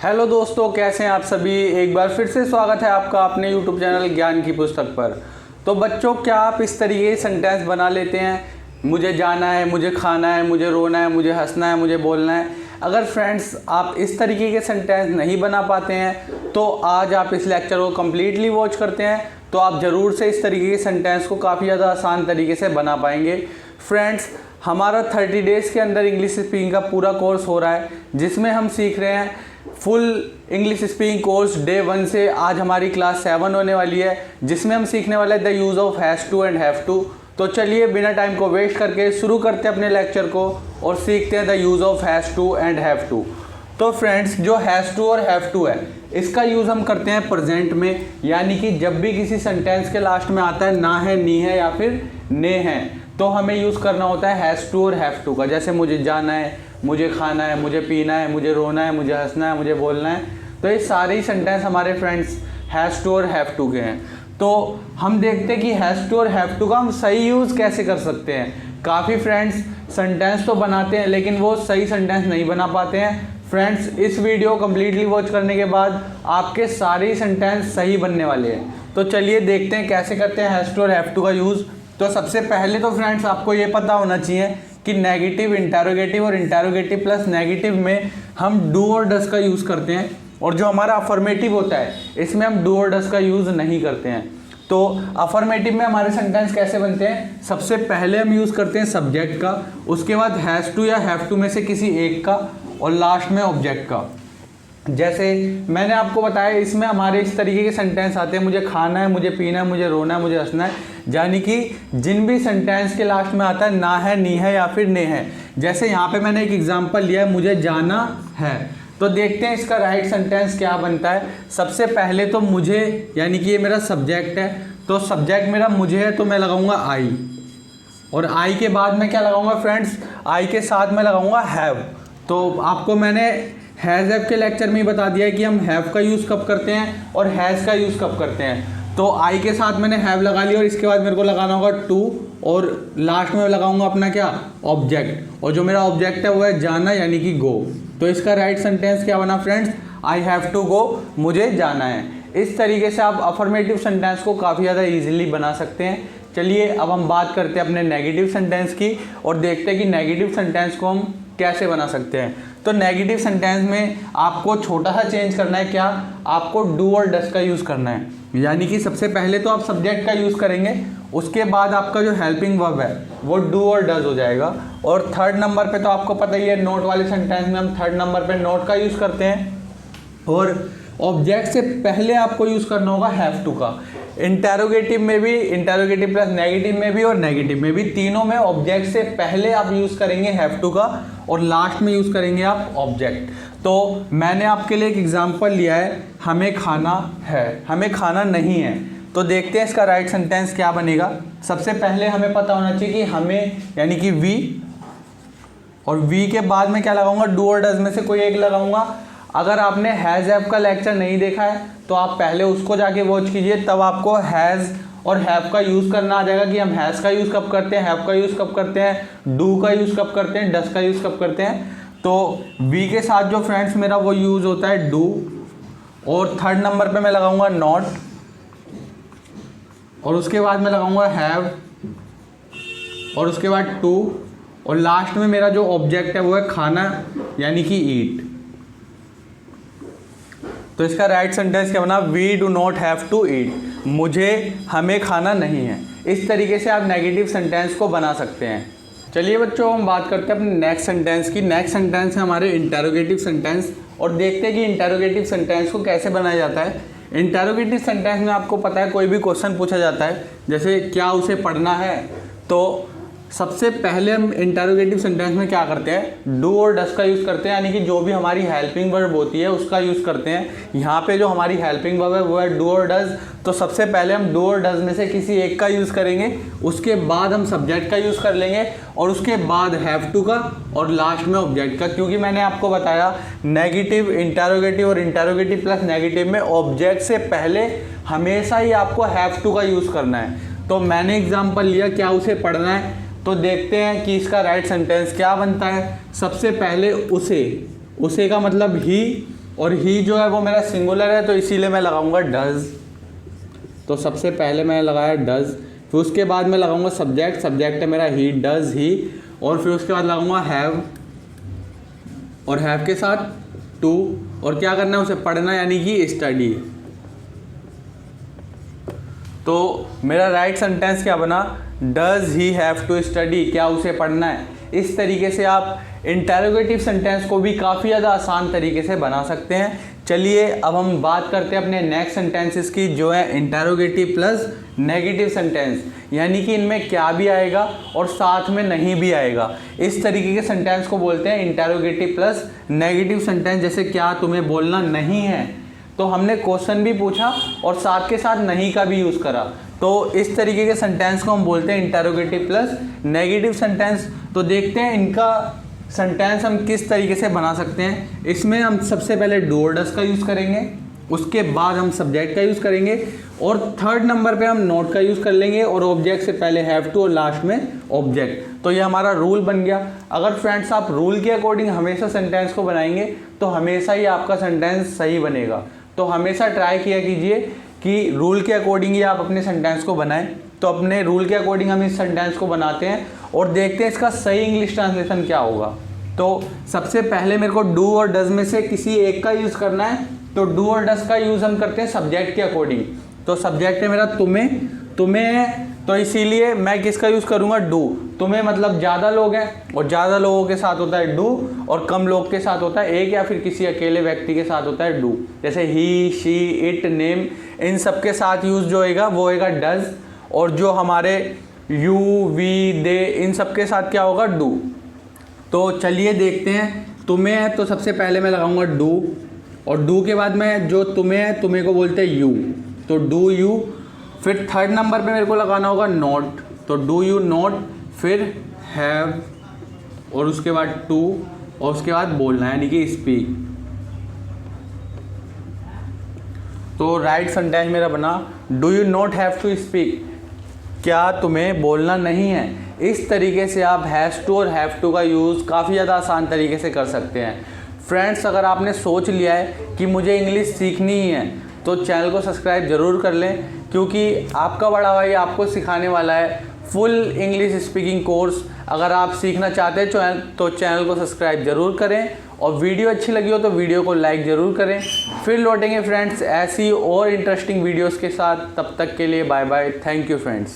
Hello दोस्तों, कैसे हैं आप सभी। एक बार फिर से स्वागत है आपका अपने यूट्यूब चैनल ज्ञान की पुस्तक पर। तो बच्चों, क्या आप इस तरीके सेंटेंस बना लेते हैं, मुझे जाना है, मुझे खाना है, मुझे रोना है, मुझे हंसना है, मुझे बोलना है। अगर फ्रेंड्स आप इस तरीके के सेंटेंस नहीं बना पाते हैं तो आज आप इस लेक्चर को कम्प्लीटली वॉच करते हैं तो आप ज़रूर से इस तरीके के सेंटेंस को काफ़ी ज़्यादा आसान तरीके से बना पाएंगे। फ्रेंड्स, हमारा 30 डेज़ के अंदर इंग्लिश स्पीकिंग का पूरा कोर्स हो रहा है जिसमें हम सीख रहे हैं full English speaking course day 1 से। आज हमारी क्लास 7 होने वाली है जिसमें हम सीखने वाले हैं the use of has to and have to. तो चलिए बिना टाइम को वेस्ट करके शुरू करते हैं अपने लेक्चर को और सीखते हैं the use of has to and have to. तो फ्रेंड्स, जो हैज़ टू और हैव टू है इसका यूज़ हम करते हैं प्रेजेंट में, यानी कि जब भी किसी सेंटेंस के लास्ट में आता है ना है, नी है या फिर ने है तो हमें यूज़ करना होता है हैज़ टू और हैव टू का। जैसे मुझे जाना है, मुझे खाना है, मुझे पीना है, मुझे रोना है, मुझे हंसना है, मुझे बोलना है। तो ये सारे ही सेंटेंस हमारे फ्रेंड्स हैज़ टू और हैव टू के हैं। तो हम देखते हैं कि हैज़ टू और हैव टू का हम सही यूज़ कैसे कर सकते हैं। काफ़ी फ्रेंड्स सेंटेंस तो बनाते हैं लेकिन वो सही सेंटेंस नहीं बना पाते हैं। फ्रेंड्स, इस वीडियो कम्प्लीटली वॉच करने के बाद आपके सारे ही सेंटेंस सही बनने वाले हैं। तो चलिए देखते हैं कैसे करते हैं हैज़ टू और हैव टू का यूज़। तो सबसे पहले तो फ्रेंड्स आपको ये पता होना चाहिए कि नेगेटिव, इंटरोगेटिव और इंटरोगेटिव प्लस नेगेटिव में हम डू और डस का यूज़ करते हैं और जो हमारा अफर्मेटिव होता है इसमें हम डू और डस का यूज़ नहीं करते हैं। तो अफर्मेटिव में हमारे सेंटेंस कैसे बनते हैं, सबसे पहले हम यूज़ करते हैं सब्जेक्ट का, उसके बाद हैज़ टू या हैव टू में से किसी एक का और लास्ट में ऑब्जेक्ट का। जैसे मैंने आपको बताया इसमें हमारे इस तरीके के सेंटेंस आते हैं, मुझे खाना है, मुझे पीना है, मुझे रोना है, मुझे हंसना है। यानी कि जिन भी सेंटेंस के लास्ट में आता है ना है, नी है या फिर ने है। जैसे यहाँ पे मैंने एक एग्जांपल लिया है, मुझे जाना है। तो देखते हैं इसका राइट सेंटेंस क्या बनता है। सबसे पहले तो मुझे, यानी कि ये मेरा सब्जेक्ट है, तो सब्जेक्ट मेरा मुझे है तो मैं लगाऊंगा आई, और आई के बाद मैं क्या लगाऊंगा फ्रेंड्स, आई के साथ मैं लगाऊंगा हैव। तो आपको मैंने हैज़ हैव के लेक्चर में ही बता दिया है कि हम हैव का यूज़ कब करते हैं और हैज़ का यूज़ कब करते हैं। तो आई के साथ मैंने हैव लगा लिया और इसके बाद मेरे को लगाना होगा टू और लास्ट में लगाऊंगा अपना क्या, ऑब्जेक्ट। और जो मेरा ऑब्जेक्ट है वो है जाना, यानी कि गो। तो इसका राइट सेंटेंस क्या बना friends, I have to go, मुझे जाना है। इस तरीके से आप अफर्मेटिव सेंटेंस को काफ़ी ज़्यादा ईजिली बना सकते हैं। चलिए अब हम बात करते हैं अपने नेगेटिव सेंटेंस की और देखते हैं कि नेगेटिव सेंटेंस को हम कैसे बना सकते हैं। तो नेगेटिव सेंटेंस में आपको छोटा सा चेंज करना है, क्या, आपको डू और डस का यूज़ करना है। यानी कि सबसे पहले तो आप सब्जेक्ट का यूज़ करेंगे, उसके बाद आपका जो हेल्पिंग वर्ब है वो डू और डज हो जाएगा। और थर्ड नंबर पे तो आपको पता ही है, नोट वाले सेंटेंस में हम थर्ड नंबर पे नोट का यूज़ करते हैं। और ऑब्जेक्ट से पहले आपको यूज़ करना होगा हैव टू का। इंटरोगेटिव में भी, इंटरोगेटिव प्लस नेगेटिव में भी और नेगेटिव में भी, तीनों में ऑब्जेक्ट से पहले आप यूज़ करेंगे हैव टू का और लास्ट में यूज़ करेंगे आप ऑब्जेक्ट। तो मैंने आपके लिए एक एग्जांपल लिया है, हमें खाना है, हमें खाना नहीं है। तो देखते हैं इसका राइट सेंटेंस क्या बनेगा। सबसे पहले हमें पता होना चाहिए कि हमें, यानी कि वी, और वी के बाद में क्या लगाऊंगा, डू और डज में से कोई एक लगाऊंगा। अगर आपने हैज़ हैव का लेक्चर नहीं देखा है तो आप पहले उसको जाके वॉच कीजिए, तब आपको हैज़ और हैव का यूज़ करना आ जाएगा कि हम हैज़ का यूज़ कब करते हैं, हैव का यूज़ कब करते हैं, डू का यूज़ कब करते हैं, डस का यूज़ कब करते हैं। तो वी के साथ जो फ्रेंड्स मेरा वो यूज़ होता है डू, और थर्ड नंबर पे मैं लगाऊंगा नॉट, और उसके बाद मैं लगाऊंगा हैव, और उसके बाद टू, और लास्ट में मेरा जो ऑब्जेक्ट है वो है खाना, यानी कि ईट। तो इसका राइट सेंटेंस क्या बना, we do not have to eat, मुझे, हमें खाना नहीं है। इस तरीके से आप नेगेटिव सेंटेंस को बना सकते हैं। चलिए बच्चों, हम बात करते हैं अपने नेक्स्ट सेंटेंस की। नेक्स्ट सेंटेंस है हमारे इंटरोगेटिव सेंटेंस, और देखते हैं कि इंटरोगेटिव सेंटेंस को कैसे बनाया जाता है। इंटरोगेटिव सेंटेंस में आपको पता है कोई भी क्वेश्चन पूछा जाता है, जैसे क्या उसे पढ़ना है, तो सबसे पहले हम इंटरोगेटिव सेंटेंस में क्या करते हैं, डू और डस का यूज़ करते हैं, यानी कि जो भी हमारी हेल्पिंग वर्ब होती है उसका यूज़ करते हैं। यहाँ पे जो हमारी हेल्पिंग वर्ब है वो है डू और डज। तो सबसे पहले हम डू और डज में से किसी एक का यूज़ करेंगे, उसके बाद हम सब्जेक्ट का यूज़ कर लेंगे, और उसके बाद हैव टू का, और लास्ट में ऑब्जेक्ट का। क्योंकि मैंने आपको बताया नेगेटिव, इंटरोगेटिव और इंटरोगेटिव प्लस नेगेटिव में ऑब्जेक्ट से पहले हमेशा ही आपको हैव टू का यूज़ करना है। तो मैंने एग्जाम्पल लिया, क्या उसे पढ़ना है, तो देखते हैं कि इसका राइट सेंटेंस क्या बनता है। सबसे पहले उसे, उसे का मतलब ही, और ही जो है वो मेरा सिंगुलर है, तो इसीलिए मैं लगाऊंगा डज। तो सबसे पहले मैंने लगाया डज, फिर उसके बाद मैं लगाऊंगा सब्जेक्ट, सब्जेक्ट है मेरा ही, डज ही, और फिर उसके बाद लगाऊंगा हैव, और हैव के साथ टू, और क्या करना है उसे पढ़ना, यानी कि स्टडी। तो मेरा राइट सेंटेंस क्या बना, does he have to study, क्या उसे पढ़ना है। इस तरीके से आप इंटेरोगेटिव सेंटेंस को भी काफ़ी ज़्यादा आसान तरीके से बना सकते हैं। चलिए अब हम बात करते हैं अपने नेक्स्ट सेंटेंसेस की, जो है इंटेरोगेटिव प्लस नेगेटिव सेंटेंस, यानी कि इनमें क्या भी आएगा और साथ में नहीं भी आएगा। इस तरीके के सेंटेंस को बोलते हैं इंटेरोगेटिव प्लस नेगेटिव सेंटेंस। जैसे क्या तुम्हें बोलना नहीं है, तो हमने क्वेश्चन भी पूछा और साथ के साथ नहीं का भी यूज़ करा, तो इस तरीके के सेंटेंस को हम बोलते हैं इंटेरोगेटिव प्लस नेगेटिव सेंटेंस। तो देखते हैं इनका सेंटेंस हम किस तरीके से बना सकते हैं। इसमें हम सबसे पहले डू और डज का यूज़ करेंगे, उसके बाद हम सब्जेक्ट का यूज़ करेंगे, और थर्ड नंबर पे हम नॉट का यूज़ कर लेंगे, और ऑब्जेक्ट से पहले हैव टू और लास्ट में ऑब्जेक्ट। तो ये हमारा रूल बन गया। अगर फ्रेंड्स आप रूल के अकॉर्डिंग हमेशा सेंटेंस को बनाएंगे तो हमेशा ही आपका सेंटेंस सही बनेगा। तो हमेशा ट्राई किया कीजिए कि रूल के अकॉर्डिंग ही आप अपने सेंटेंस को बनाएं। तो अपने रूल के अकॉर्डिंग हम इस सेंटेंस को बनाते हैं और देखते हैं इसका सही इंग्लिश ट्रांसलेशन क्या होगा। तो सबसे पहले मेरे को डू और डज में से किसी एक का यूज़ करना है, तो डू और डज का यूज़ हम करते हैं सब्जेक्ट के अकॉर्डिंग। तो सब्जेक्ट है मेरा तुम्हें है, तो इसीलिए मैं किसका यूज़ करूँगा, डू। तुम्हें मतलब ज़्यादा लोग हैं, और ज़्यादा लोगों के साथ होता है डू, और कम लोग के साथ होता है एक या फिर किसी अकेले व्यक्ति के साथ होता है डू। जैसे ही, शी, इट, नेम, इन सब के साथ यूज़ जो होएगा वो होएगा डज, और जो हमारे यू, वी, दे, इन सब के साथ क्या होगा, डू। तो चलिए देखते हैं। तुम्हें है तो सबसे पहले मैं लगाऊंगा डू, और डू के बाद मैं जो तुम्हें है, तुम्हें को बोलते हैं यू, तो डू यू। फिर थर्ड नंबर पे मेरे को लगाना होगा नॉट, तो डू यू नॉट, फिर हैव, और उसके बाद टू, और उसके बाद बोलना यानी कि स्पीक। तो राइट सेंटेंस मेरा बना do you not have to speak, क्या तुम्हें बोलना नहीं है। इस तरीके से आप हैज़ टू और हैव टू का यूज़ काफ़ी ज़्यादा आसान तरीके से कर सकते हैं। फ्रेंड्स, अगर आपने सोच लिया है कि मुझे इंग्लिश सीखनी ही है तो चैनल को सब्सक्राइब ज़रूर कर लें, क्योंकि आपका बड़ा भाई आपको सिखाने वाला है फुल इंग्लिश स्पीकिंग कोर्स। अगर आप सीखना चाहते हैं तो चैनल को सब्सक्राइब ज़रूर करें, और वीडियो अच्छी लगी हो तो वीडियो को लाइक ज़रूर करें। फिर लौटेंगे फ्रेंड्स ऐसी और इंटरेस्टिंग वीडियोस के साथ, तब तक के लिए bye bye, thank you friends.